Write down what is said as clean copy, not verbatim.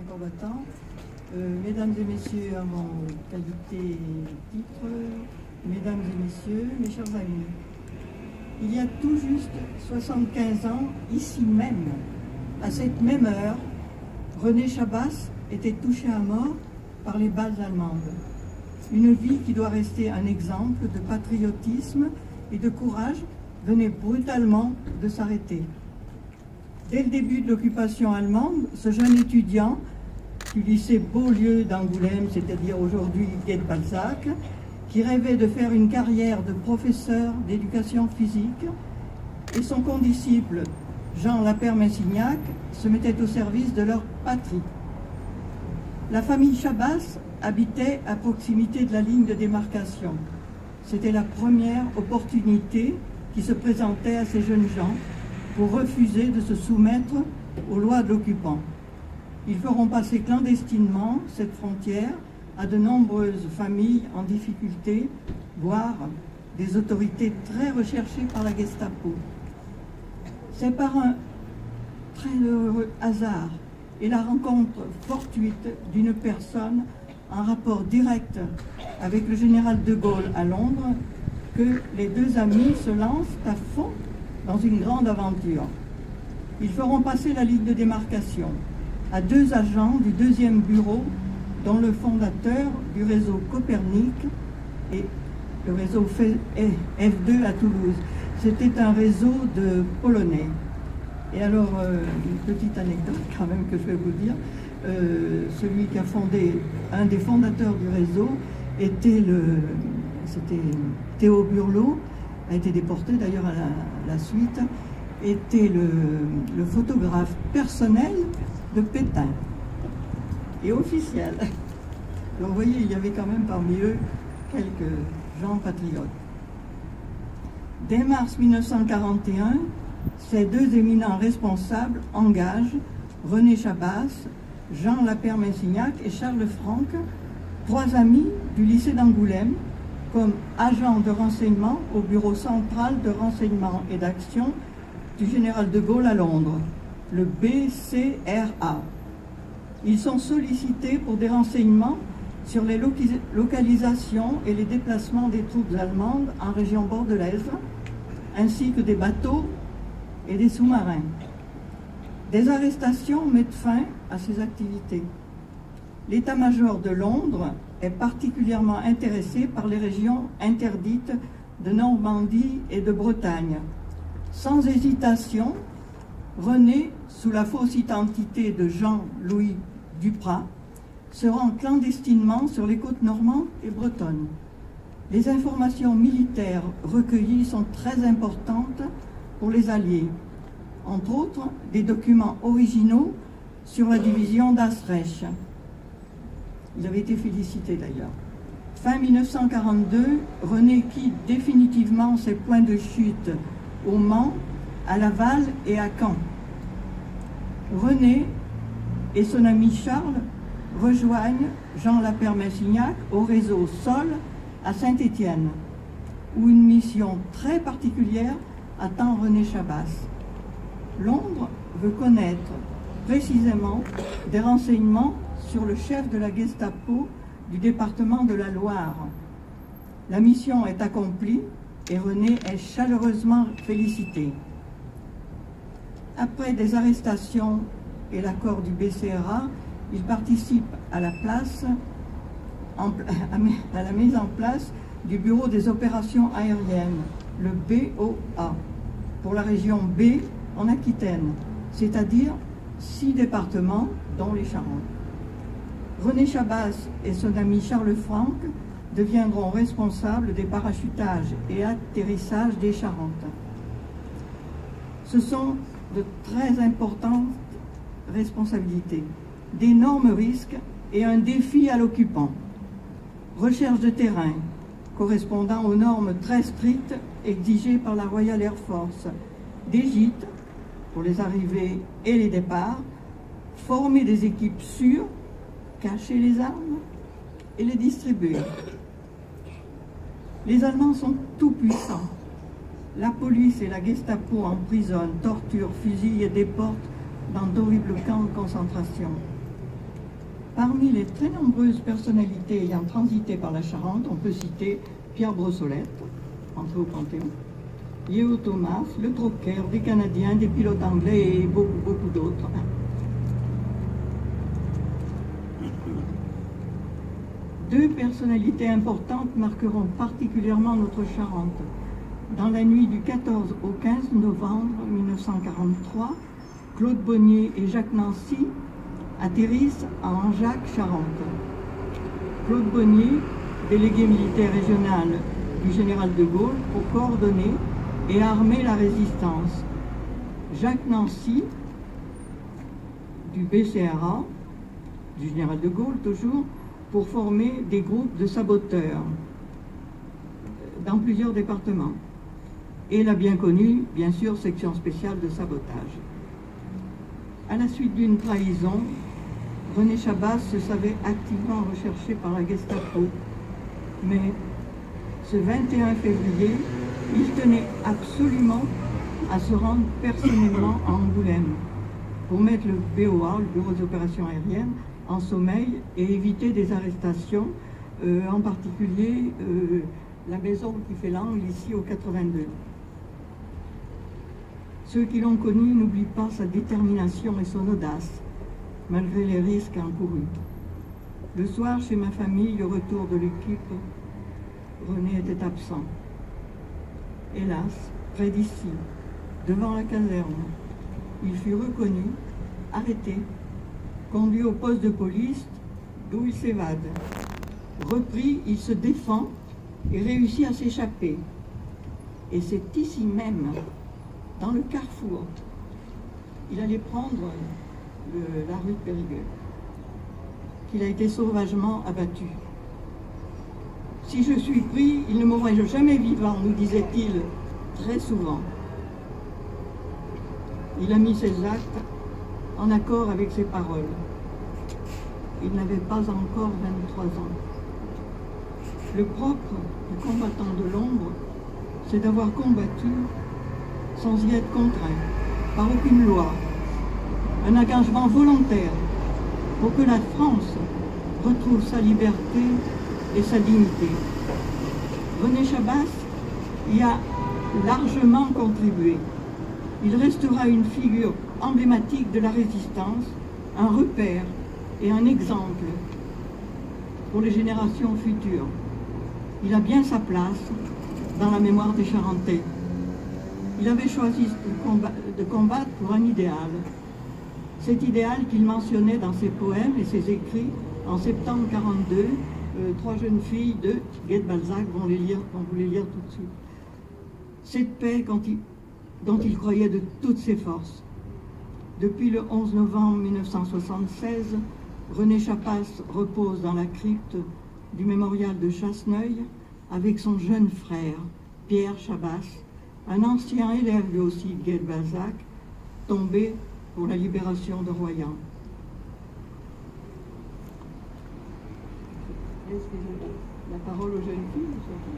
combattants, mesdames et messieurs, à mon qualité et titre, mesdames et messieurs, mes chers amis, il y a tout juste 75 ans, ici même, à cette même heure, René Chabas était touché à mort par les balles allemandes. Une vie qui doit rester un exemple de patriotisme et de courage venait brutalement de s'arrêter. Dès le début de l'occupation allemande, ce jeune étudiant du lycée Beaulieu d'Angoulême, c'est-à-dire aujourd'hui Quai de Balzac, qui rêvait de faire une carrière de professeur d'éducation physique, et son condisciple Jean Lapeyre-Messignac se mettaient au service de leur patrie. La famille Chabas habitait à proximité de la ligne de démarcation. C'était la première opportunité qui se présentait à ces jeunes gens pour refuser de se soumettre aux lois de l'occupant. Ils feront passer clandestinement cette frontière à de nombreuses familles en difficulté, voire des autorités très recherchées par la Gestapo. C'est par un très heureux hasard et la rencontre fortuite d'une personne en rapport direct avec le général de Gaulle à Londres que les deux amis se lancent à fond dans une grande aventure. Ils feront passer la ligne de démarcation à deux agents du 2e bureau, dont le fondateur du réseau Copernic et le réseau F2 à Toulouse. C'était un réseau de Polonais. Et alors, une petite anecdote quand même que je vais vous dire, celui qui a fondé, un des fondateurs du réseau, c'était Théo Burlot, a été déporté d'ailleurs à la suite, était le photographe personnel de Pétain et officiel. Donc vous voyez, il y avait quand même parmi eux quelques gens patriotes. Dès mars 1941, ces deux éminents responsables engagent René Chabas, Jean Lapeyre-Messignac et Charles Franck, trois amis du lycée d'Angoulême, comme agents de renseignement au bureau central de renseignement et d'action du général de Gaulle à Londres, le BCRA. Ils sont sollicités pour des renseignements sur les localisations et les déplacements des troupes allemandes en région bordelaise, ainsi que des bateaux et des sous-marins. Des arrestations mettent fin à ces activités. L'état-major de Londres est particulièrement intéressé par les régions interdites de Normandie et de Bretagne. Sans hésitation, René, sous la fausse identité de Jean-Louis Duprat, se rend clandestinement sur les côtes normandes et bretonnes. Les informations militaires recueillies sont très importantes pour les Alliés, entre autres des documents originaux sur la division d'Asrech. Il avait été félicité d'ailleurs. Fin 1942, René quitte définitivement ses points de chute au Mans, à Laval et à Caen. René et son ami Charles rejoignent Jean Lapeyre-Messignac au réseau Sol à Saint-Étienne, où une mission très particulière attend René Chabas. Londres veut connaître précisément des renseignements sur le chef de la Gestapo du département de la Loire. La mission est accomplie et René est chaleureusement félicité. Après des arrestations et l'accord du BCRA, il participe à la mise en place du Bureau des opérations aériennes, le BOA, pour la région B en Aquitaine, c'est-à-dire 6 départements, dont les Charentes. René Chabas et son ami Charles Franck deviendront responsables des parachutages et atterrissages des Charentes. Ce sont de très importantes responsabilités, d'énormes risques et un défi à l'occupant. Recherche de terrain correspondant aux normes très strictes exigées par la Royal Air Force, des gîtes pour les arrivées et les départs, former des équipes sûres, cacher les armes et les distribuer. Les Allemands sont tout puissants. La police et la Gestapo emprisonnent, torturent, fusillent et déportent dans d'horribles camps de concentration. Parmi les très nombreuses personnalités ayant transité par la Charente, on peut citer Pierre Brossolette, entré au Panthéon, Yeo Thomas, Le Troquer, des Canadiens, des pilotes anglais et beaucoup d'autres. Deux personnalités importantes marqueront particulièrement notre Charente. Dans la nuit du 14 au 15 novembre 1943, Claude Bonnier et Jacques Nancy atterrissent à Angeac-Charente. Claude Bonnier, délégué militaire régional du général de Gaulle, pour coordonner et armer la résistance. Jacques Nancy, du BCRA, du général de Gaulle toujours, pour former des groupes de saboteurs dans plusieurs départements. Et la bien connue, bien sûr, section spéciale de sabotage. À la suite d'une trahison, René Chabas se savait activement recherché par la Gestapo. Mais ce 21 février, il tenait absolument à se rendre personnellement à Angoulême pour mettre le BOA, le Bureau des opérations aériennes, en sommeil et éviter des arrestations, en particulier la maison qui fait l'angle ici au 82. Ceux qui l'ont connu n'oublient pas sa détermination et son audace, malgré les risques encourus. Le soir, chez ma famille, au retour de l'équipe, René était absent. Hélas, près d'ici, devant la caserne, il fut reconnu, arrêté, conduit au poste de police, d'où il s'évade. Repris, il se défend et réussit à s'échapper. Et c'est ici même, dans le carrefour, il allait prendre la rue de Périgueux, qu'il a été sauvagement abattu. Si je suis pris, il ne mourrait jamais vivant, nous disait-il très souvent. Il a mis ses actes en accord avec ses paroles. Il n'avait pas encore 23 ans. Le propre du combattant de l'ombre, c'est d'avoir combattu sans y être contraint, par aucune loi, un engagement volontaire pour que la France retrouve sa liberté et sa dignité. René Chabas y a largement contribué. Il restera une figure emblématique de la résistance, un repère et un exemple pour les générations futures. Il a bien sa place dans la mémoire des Charentais. Il avait choisi de combattre pour un idéal. Cet idéal qu'il mentionnait dans ses poèmes et ses écrits en septembre 1942, trois jeunes filles de Guette-Balzac vont vous les lire tout de suite. Cette paix dont il croyait de toutes ses forces. Depuis le 11 novembre 1976, René Chabas repose dans la crypte du mémorial de Chasseneuil avec son jeune frère, Pierre Chabas, un ancien élève lui aussi de Guette-Balzac, tombé pour la libération de Royan. Est-ce que la parole aux jeunes filles?